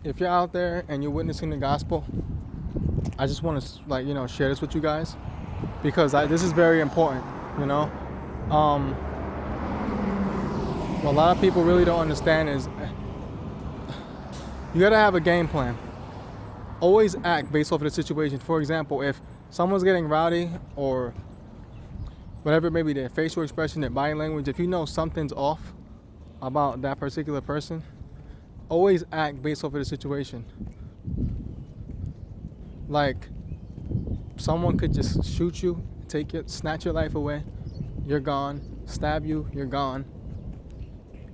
if you're out there and you're witnessing the gospel, I just want to share this with you guys because this is very important. You know, um, what a lot of people really don't understand is you gotta have a game plan. Always act based off of the situation. For example, if someone's getting rowdy or whatever it may be, their facial expression, their body language, if you know something's off about that particular person, always act based off of the situation. Like, someone could just shoot you, take it, snatch your life away, you're gone. Stab you, you're gone.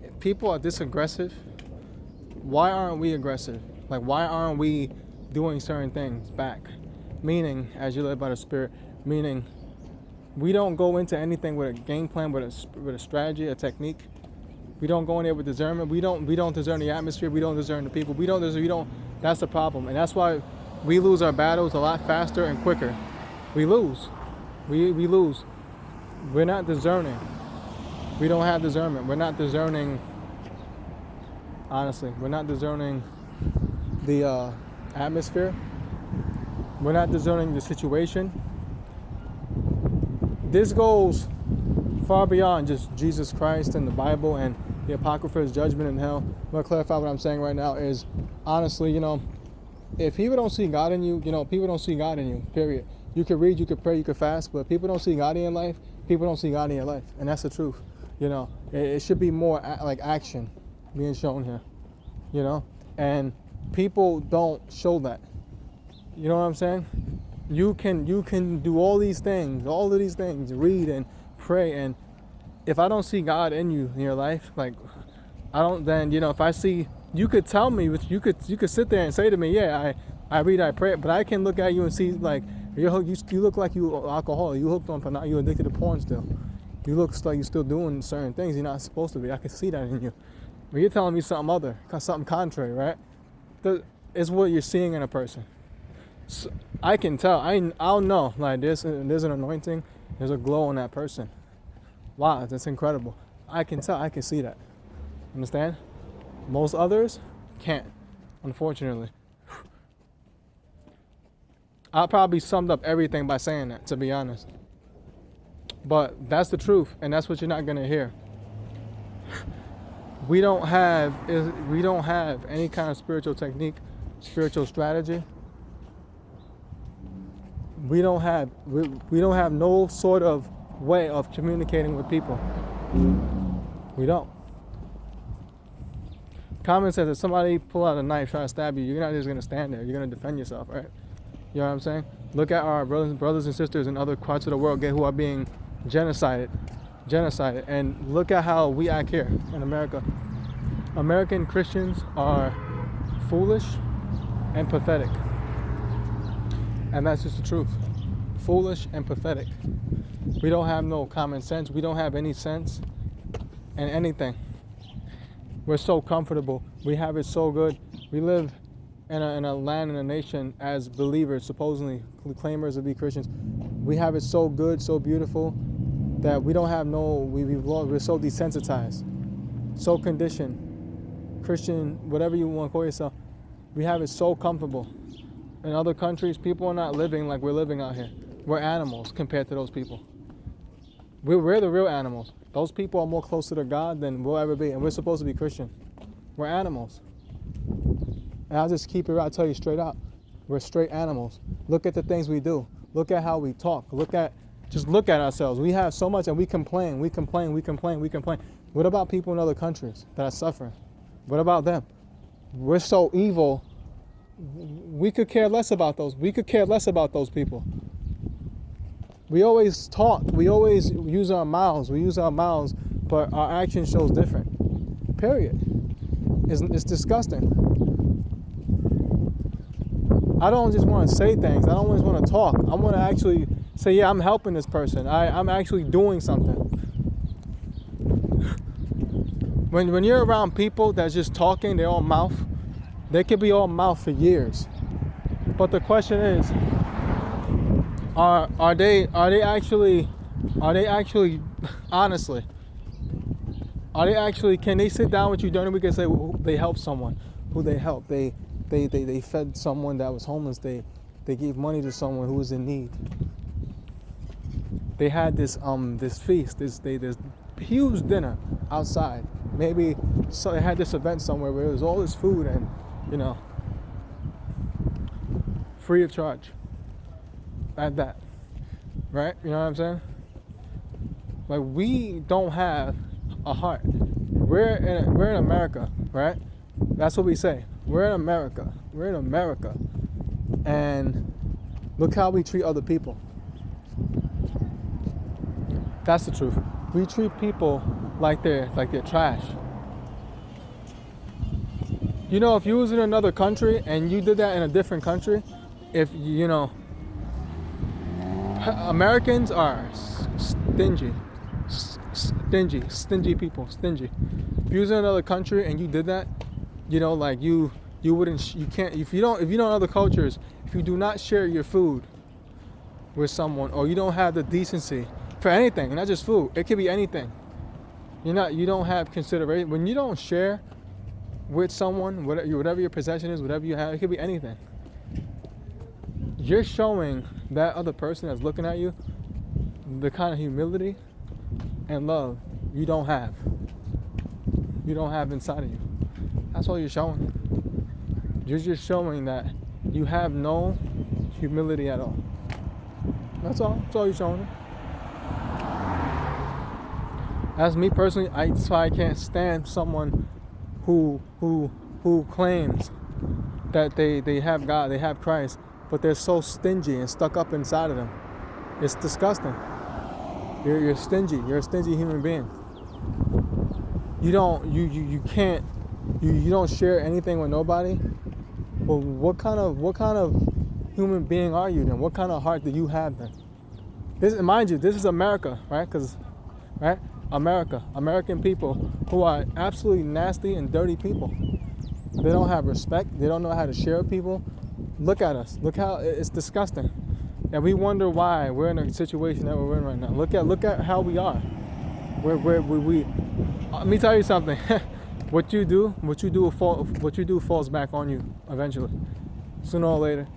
If people are this aggressive, why aren't we aggressive? Like, why aren't we doing certain things back? Meaning, as you live by the Spirit, meaning we don't go into anything with a game plan, with a strategy, a technique. We don't go in there with discernment. We don't discern the atmosphere. We don't discern the people. We don't. That's the problem, and that's why we lose our battles a lot faster and quicker. We lose. We lose. We're not discerning. We don't have discernment. We're not discerning. Honestly, we're not discerning the atmosphere. We're not discerning the situation. This goes far beyond just Jesus Christ and the Bible and the Apocrypha's judgment in hell. I'm going to clarify what I'm saying right now is, honestly, if people don't see God in you, people don't see God in you, period. You could read, you could pray, you could fast, but people don't see God in your life, people don't see God in your life. And that's the truth. It should be more like action being shown here, and people don't show that. You know what I'm saying? You can do all of these things, read and pray, and if I don't see God in you in your life, like I don't, then if I see, you could tell me, you could sit there and say to me, yeah, I read, I pray, but I can look at you and see like you look like you alcoholic, you hooked on porn, you addicted to porn still. You look like you're still doing certain things you're not supposed to be. I can see that in you. But you're telling me something contrary, right? It's what you're seeing in a person. So I can tell. I'll know. Like there's an anointing. There's a glow on that person. Wow, that's incredible. I can tell. I can see that. Understand? Most others can't, unfortunately. I probably summed up everything by saying that, to be honest. But that's the truth, and that's what you're not gonna hear. We don't have any kind of spiritual technique, spiritual strategy. We don't have no sort of way of communicating with people. We don't. Common sense, if somebody pull out a knife trying to stab you, you're not just gonna stand there. You're gonna defend yourself, right? You know what I'm saying? Look at our brothers and sisters in other parts of the world who are being genocided, and look at how we act here in America. American Christians are foolish and pathetic, and that's just the truth. Foolish and pathetic. We don't have no common sense. We don't have any sense in anything. We're so comfortable. We have it so good. We live in a land and a nation as believers, supposedly claimers to be Christians. We have it so good, so beautiful, that we don't have we're so desensitized, so conditioned, Christian, whatever you want to call yourself. We have it so comfortable. In other countries, people are not living like we're living out here. We're animals compared to those people. We're the real animals. Those people are more closer to God than we'll ever be, and we're supposed to be Christian. We're animals. And I'll just keep it right, I'll tell you straight out. We're straight animals. Look at the things we do. Look at how we talk. Just look at ourselves. We have so much and we complain. What about people in other countries that are suffering? What about them? We're so evil. We could care less about those. We could care less about those people. We always talk. We always use our mouths. But our action shows different. Period. It's disgusting. I don't just want to say things. I don't just want to talk. I want to actually say, yeah, I'm helping this person. I'm actually doing something. When you're around people that's just talking, they're all mouth. They could be all mouth for years. But the question is, are they actually honestly, can they sit down with you during the week and say, well, they helped someone? who they helped. They fed someone that was homeless. They gave money to someone who was in need. They had this feast, this huge dinner outside. Maybe so they had this event somewhere where there was all this food and, you know, free of charge. At that, right? You know what I'm saying? Like, we don't have a heart. We're in America, right? That's what we say. We're in America. We're in America, and look how we treat other people. That's the truth. We treat people like they're trash. You know, if you was in another country and you did that in a different country, if you know, Americans are stingy people, stingy. If you was in another country and you did that, you know, like you can't, if you know other cultures, if you do not share your food with someone, or you don't have the decency for anything, not just food, it could be anything. You don't have consideration when you don't share with someone, whatever your possession is, whatever you have, it could be anything. You're showing that other person that's looking at you the kind of humility and love you don't have. You don't have inside of you. That's all you're showing. You're just showing that you have no humility at all. That's all. That's all you're showing. As me personally, that's why I can't stand someone who claims that they have God, they have Christ, but they're so stingy and stuck up inside of them. It's disgusting. You're stingy. You're a stingy human being. You don't share anything with nobody. Well, what kind of human being are you then? What kind of heart do you have then? Mind you, this is America, right? Right? American people who are absolutely nasty and dirty people. They don't have respect. They don't know how to share with people. Look at us. Look how it's disgusting. And we wonder why we're in a situation that we're in right now. Look at how we are. We let me tell you something. What you do falls back on you eventually. Sooner or later.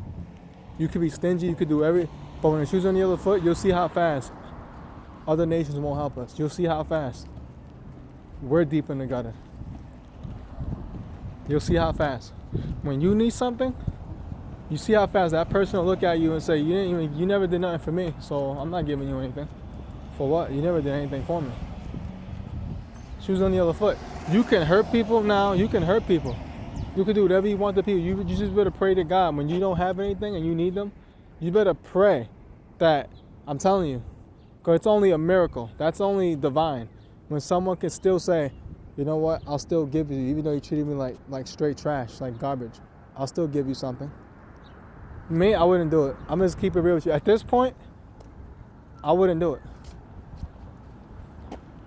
You could be stingy, you could do but when the shoe's on the other foot, you'll see how fast other nations won't help us. You'll see how fast we're deep in the gutter. You'll see how fast. When you need something, you see how fast that person will look at you and say, you never did nothing for me, so I'm not giving you anything. For what? You never did anything for me. Shoes on the other foot. You can hurt people now. You can hurt people. You can do whatever you want to people. You just better pray to God. When you don't have anything and you need them, you better pray that, I'm telling you, because it's only a miracle. That's only divine. When someone can still say, you know what, I'll still give you, even though you treated me like straight trash, like garbage, I'll still give you something. Me, I wouldn't do it. I'm just keep it real with you. At this point, I wouldn't do it.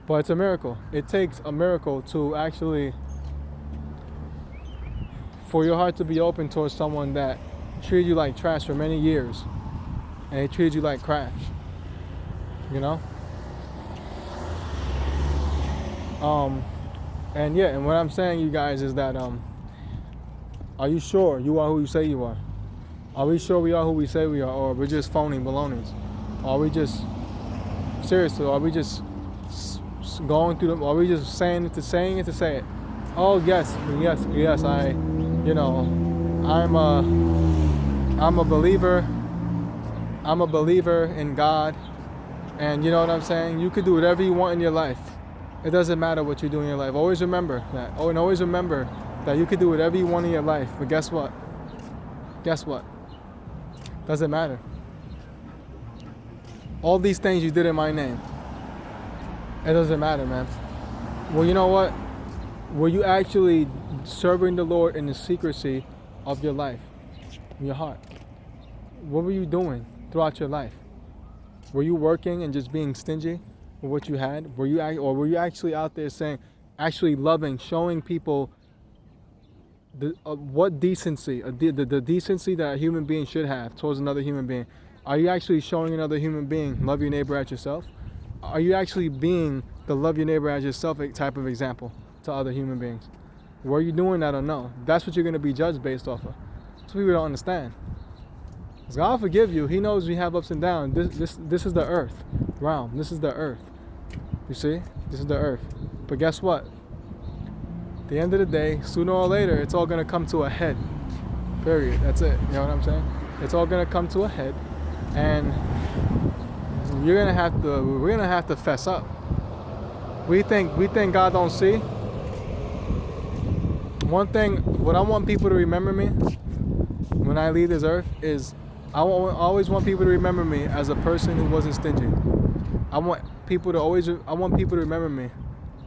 But it's a miracle. It takes a miracle to actually, for your heart to be open towards someone that treated you like trash for many years, and they treated you like trash. You know? And what I'm saying, you guys, is that are you sure you are who you say you are? Are we sure we are who we say we are, or we're just phony balonies? Are we just, seriously, are we just going through them? Are we just saying it to say it? Oh yes, I'm a believer. I'm a believer in God, and you know what I'm saying? You could do whatever you want in your life. It doesn't matter what you do in your life. Always remember that. Oh, and always remember that you could do whatever you want in your life. But guess what? Doesn't matter. All these things you did in my name. It doesn't matter, man. Well, you know what? Were you actually serving the Lord in the secrecy of your life, in your heart? What were you doing throughout your life? Were you working and just being stingy with what you had? Were you actually out there saying, actually loving, showing people what decency, the decency that a human being should have towards another human being? Are you actually showing another human being, love your neighbor as yourself? Are you actually being the love your neighbor as yourself type of example to other human beings? Were you doing that or no? That's what you're going to be judged based off of. That's what people don't understand. Because God will forgive you. He knows we have ups and downs. This is the earth realm. This is the earth. You see? This is the earth. But guess what? At the end of the day, sooner or later, it's all going to come to a head. Period. That's it. You know what I'm saying? It's all going to come to a head. And we're going to have to fess up. We think God don't see. One thing, what I want people to remember me when I leave this earth is I always want people to remember me as a person who wasn't stingy. I want people to remember me.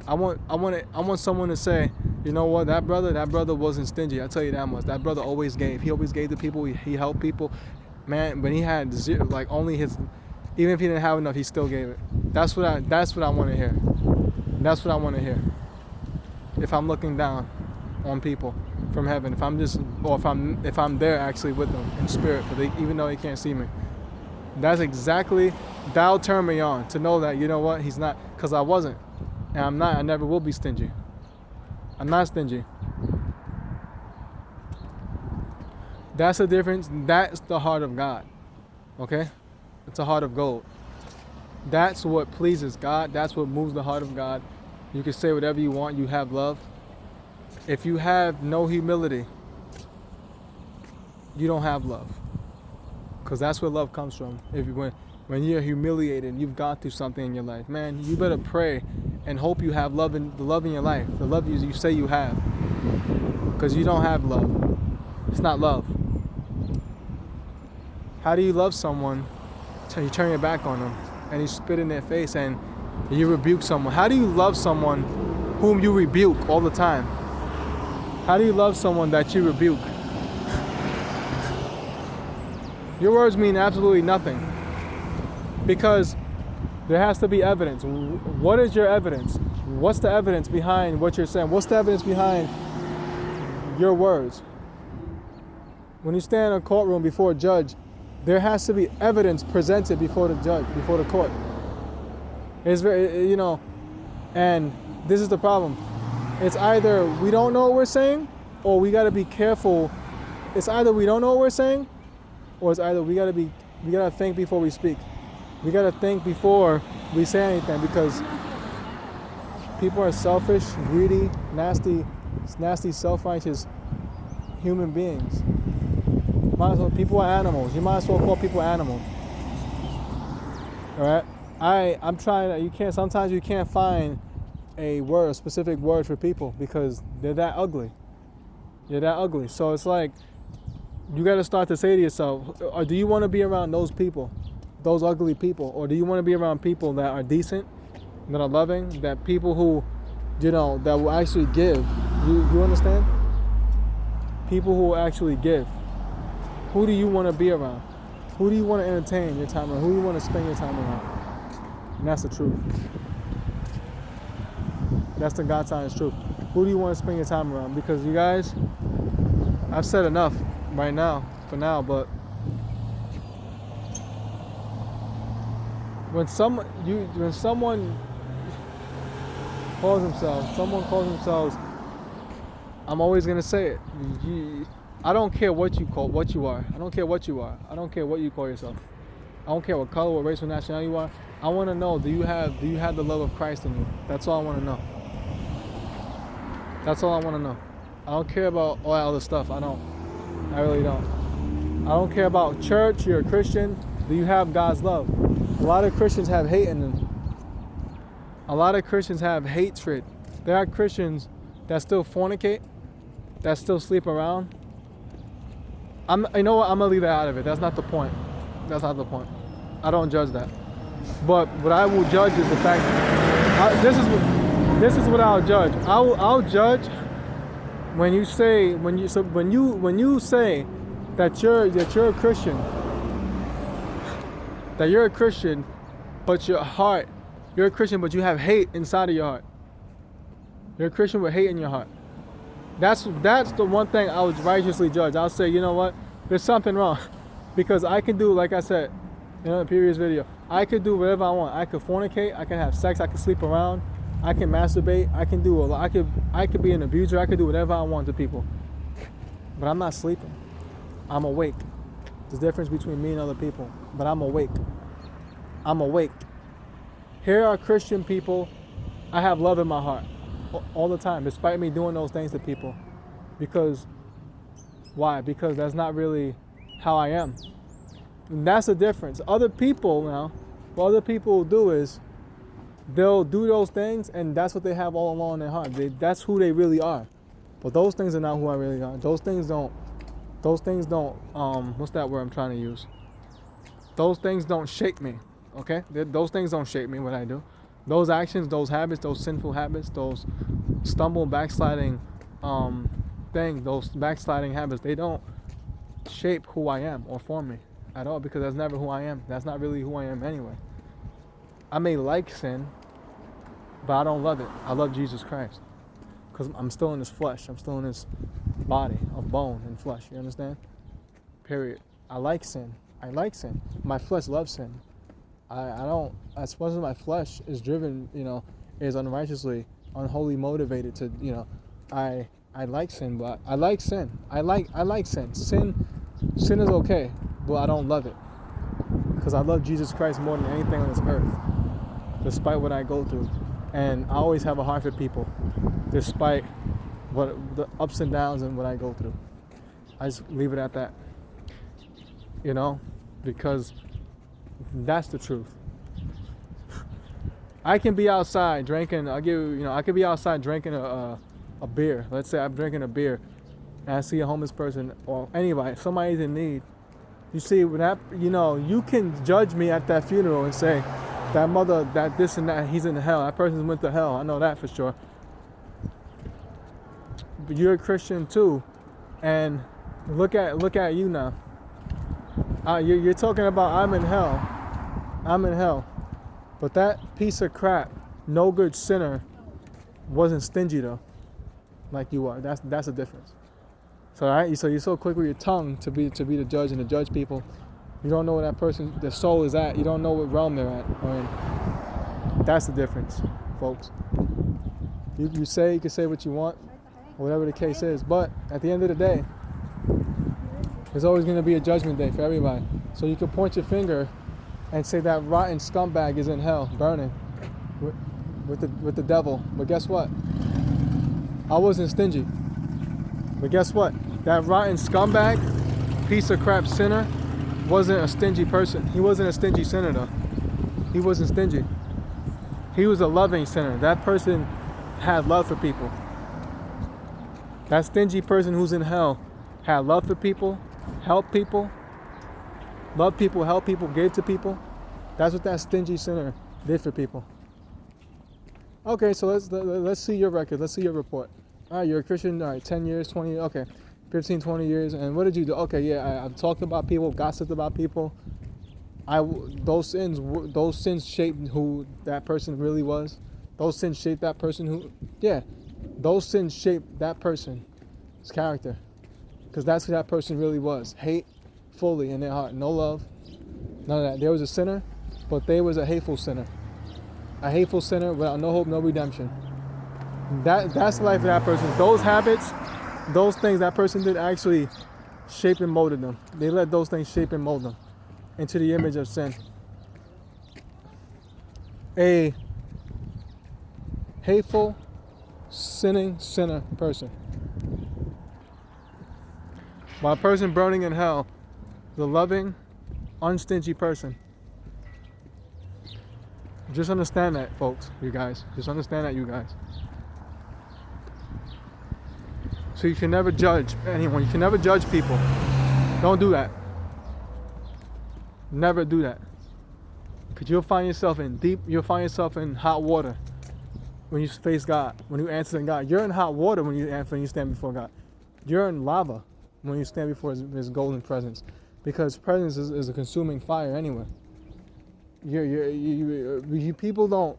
I want someone to say, you know what, that brother wasn't stingy. I tell you that much. That brother always gave. He always gave to people. He helped people. Man, when he had zero, like only his, even if he didn't have enough, he still gave it. That's what I want to hear. That's what I want to hear. If I'm looking down on people from heaven, if I'm there actually with them in spirit, but even though they can't see me, that'll turn me on to know that, you know what, he's not, because I wasn't, and I'm not, I never will be stingy. I'm not stingy. That's the difference. That's the heart of God. Okay? It's a heart of gold. That's what pleases God. That's what moves the heart of God. You can say whatever you want. You have love. If you have no humility, you don't have love. Because that's where love comes from. When you're humiliated, you've gone through something in your life, man, you better pray and hope you have the love in your life, the love you say you have. Because you don't have love. It's not love. How do you love someone until you turn your back on them and you spit in their face and you rebuke someone? How do you love someone whom you rebuke all the time? How do you love someone that you rebuke? Your words mean absolutely nothing. Because there has to be evidence. What is your evidence? What's the evidence behind what you're saying? What's the evidence behind your words? When you stand in a courtroom before a judge, there has to be evidence presented before the judge, before the court. It's very, and this is the problem. It's either we don't know what we're saying, or we got to be careful. It's either we don't know what we're saying, or it's either we got to think before we speak. We got to think before we say anything, because people are selfish, greedy, nasty, self-righteous human beings. People are animals. You might as well call people animals. All right? I'm trying to, sometimes you can't find a specific word for people because they're that ugly. They're that ugly. So it's like, you got to start to say to yourself, or do you want to be around those people, those ugly people? Or do you want to be around people that are decent, that are loving, that people who, that will actually give? You understand? People who will actually give. Who do you want to be around? Who do you want to entertain your time around? Who do you want to spend your time around? And that's the truth. That's the God's honest truth. Who do you want to spend your time around? Because you guys, I've said enough right now, for now, but when someone calls themselves, I'm always gonna say it. I don't care what you are. I don't care what you are. I don't care what you call yourself. I don't care what color, what race, what nationality you are. I want to know, do you have the love of Christ in you? That's all I want to know. That's all I want to know. I don't care about all that other stuff. I really don't. I don't care about church. You're a Christian. Do you have God's love? A lot of Christians have hate in them. A lot of Christians have hatred. There are Christians that still fornicate, that still sleep around. You know what? I'm gonna leave that out of it. That's not the point. That's not the point. I don't judge that. But what I will judge is the fact. This is what I'll judge. I'll judge when you say that you're a Christian. That you're a Christian, but your heart, you're a Christian, but you have hate inside of your heart. You're a Christian with hate in your heart. That's the one thing I would righteously judge. I'll say, you know what? There's something wrong. Because I can do, like I said in the previous video, I could do whatever I want. I could fornicate, I can have sex, I can sleep around. I can masturbate. I can do a lot. I could be an abuser. I could do whatever I want to people. But I'm not sleeping. I'm awake. There's a difference between me and other people. But I'm awake. I'm awake. Here are Christian people. I have love in my heart all the time, despite me doing those things to people. Because, why? Because that's not really how I am. And that's the difference. Other people now, what other people will do is, they'll do those things, and that's what they have all along in their heart. That's who they really are. But those things are not who I really are. Those things don't, what's that word I'm trying to use? Those things don't shape me, okay? Those things don't shape me, what I do. Those actions, those habits, those sinful habits, those backsliding those backsliding habits, they don't shape who I am or form me at all, because that's never who I am. That's not really who I am anyway. I may like sin, but I don't love it. I love Jesus Christ. Because I'm still in this flesh. I'm still in this body of bone and flesh. You understand? Period. I like sin. I like sin. My flesh loves sin. I don't, as much as my flesh is driven, is unrighteously, unholy motivated to, I like sin, but I like sin. I like sin. Sin is okay, but I don't love it. Because I love Jesus Christ more than anything on this earth, despite what I go through. And I always have a heart for people, despite what the ups and downs and what I go through. I just leave it at that. Because that's the truth. I can be outside drinking. I could be outside drinking a beer. Let's say I'm drinking a beer, and I see a homeless person or anybody, somebody's in need. You see, you can judge me at that funeral and say, that mother, that this and that, he's in hell. That person went to hell. I know that for sure. But you're a Christian too, and look at you now. You're talking about I'm in hell. I'm in hell. But that piece of crap, no good sinner, wasn't stingy though, like you are. That's the difference. So so you're so quick with your tongue to be the judge and to judge people. You don't know where that person, their soul is at. You don't know what realm they're at. That's the difference, folks. You can say what you want, whatever the case is. But at the end of the day, there's always going to be a judgment day for everybody. So you can point your finger and say that rotten scumbag is in hell, burning with the devil. But guess what? I wasn't stingy. But guess what? That rotten scumbag, piece of crap sinner, wasn't a stingy person. He wasn't a stingy sinner though. He wasn't stingy. He was a loving sinner. That person had love for people. That stingy person who's in hell had love for people, helped people, loved people, helped people, gave to people. That's what that stingy sinner did for people. Okay, so let's see your record. Let's see your report. All right, you're a Christian. All right, 10 years, 20 years. Okay, 15, 20 years. And what did you do? Okay, yeah, I've talked about people, gossiped about people. Those sins shaped who that person really was. Those sins shaped that person those sins shaped that person's character. Because that's who that person really was. Hate fully in their heart. No love. None of that. There was a sinner, but they was a hateful sinner. A hateful sinner without no hope, no redemption. That's the life of that person. Those habits, those things that person did actually shaped and molded them. They let those things shape and mold them into the image of sin. A hateful, sinning sinner person. While a person burning in hell, the loving, unstingy person. Just understand that, folks, you guys. Just understand that, you guys. So you can never judge anyone. You can never judge people. Don't do that. Never do that. Because you'll find yourself in hot water when you face God, when you answer in God. You're in hot water when you stand before God. You're in lava when you stand before his golden presence. Because presence is a consuming fire anyway. You people don't,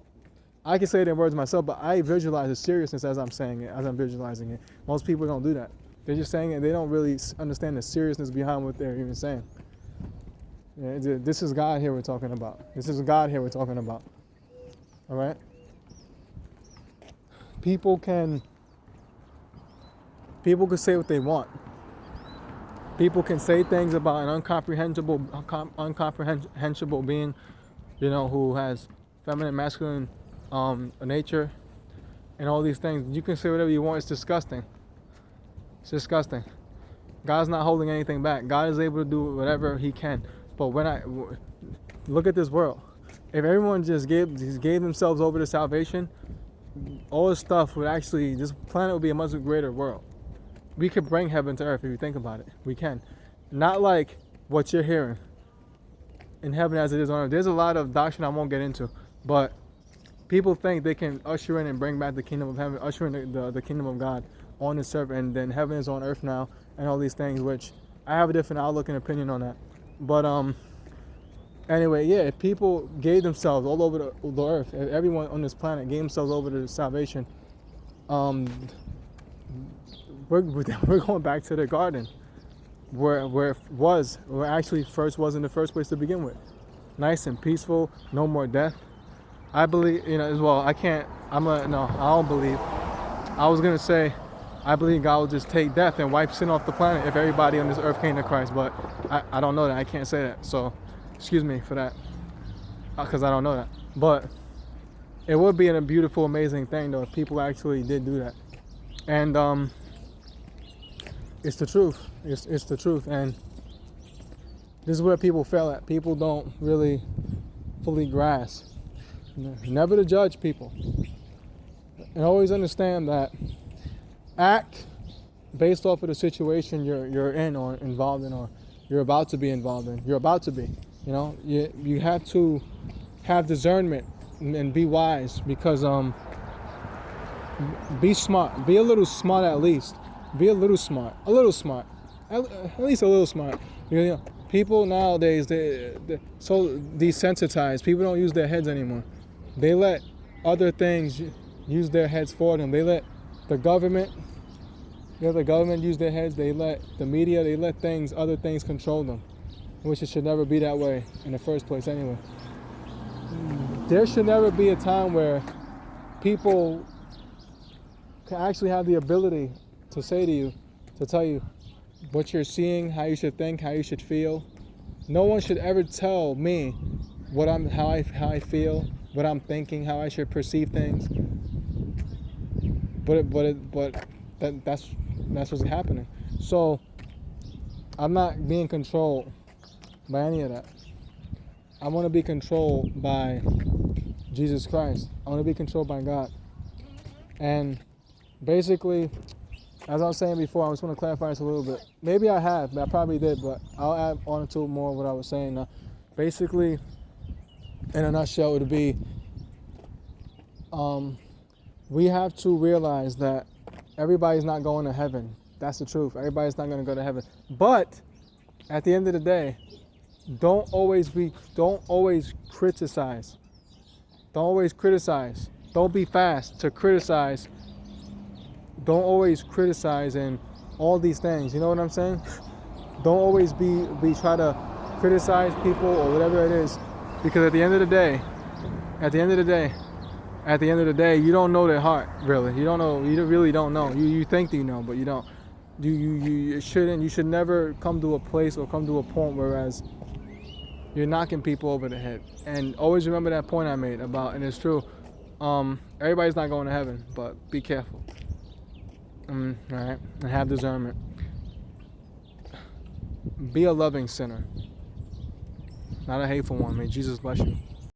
I can say it in words myself, but I visualize the seriousness as I'm saying it, as I'm visualizing it. Most people don't do that. They're just saying it. They don't really understand the seriousness behind what they're even saying. Yeah, this is God here we're talking about. This is God here we're talking about. All right? people can say what they want. People can say things about an incomprehensible being, who has feminine, masculine nature, and all these things. You can say whatever you want. It's disgusting. It's disgusting. God's not holding anything back. God is able to do whatever He can. But when I look at this world, if everyone just gave themselves over to salvation, all this stuff would actually, this planet would be a much greater world. We could bring heaven to earth if you think about it. We can. Not like what you're hearing in heaven as it is on earth. There's a lot of doctrine I won't get into, but people think they can usher in and bring back the kingdom of heaven, usher in the kingdom of God on this earth, and then heaven is on earth now, and all these things, which I have a different outlook and opinion on that. But anyway, yeah, if people gave themselves all over the earth, if everyone on this planet gave themselves over to salvation, we're going back to the garden where it actually first was in the first place to begin with. Nice and peaceful, no more death. I believe, as well, I don't believe. I was going to say, I believe God will just take death and wipe sin off the planet if everybody on this earth came to Christ, but I don't know that. I can't say that. So, excuse me for that, because I don't know that. But it would be a beautiful, amazing thing, though, if people actually did do that. And it's the truth. It's the truth. And this is where people fail at. People don't really fully grasp. Never to judge people. And always understand that act based off of the situation you're in or involved in, or you're about to be involved in. You're about to be. You have to have discernment and be wise, because be smart. Be a little smart at least. Be a little smart. A little smart. At least a little smart. People nowadays, they're so desensitized. People don't use their heads anymore. They let other things use their heads for them. They let the government use their heads. They let the media, they let other things control them, which it should never be that way in the first place anyway. There should never be a time where people can actually have the ability to say to you, to tell you what you're seeing, how you should think, how you should feel. No one should ever tell me how I feel, what I'm thinking, how I should perceive things. That's what's happening. So I'm not being controlled by any of that. I want to be controlled by Jesus Christ. I want to be controlled by God. And basically, as I was saying before, I just want to clarify this a little bit. Maybe I have, I probably did, but I'll add on to more of what I was saying now. Basically, in a nutshell, it would be, we have to realize that everybody's not going to heaven. That's the truth. Everybody's not going to go to heaven. But at the end of the day, don't always criticize. Don't always criticize. Don't be fast to criticize. Don't always criticize and all these things. You know what I'm saying? Don't always be try to criticize people or whatever it is, because at the end of the day, you don't know their heart, really. You don't know. You really don't know. You think you know, but you don't. You shouldn't. You should never come to a place or come to a point whereas you're knocking people over the head. And always remember that point I made about, and it's true. Everybody's not going to heaven, but be careful. All right, and have discernment. Be a loving sinner, not a hateful one. May Jesus bless you.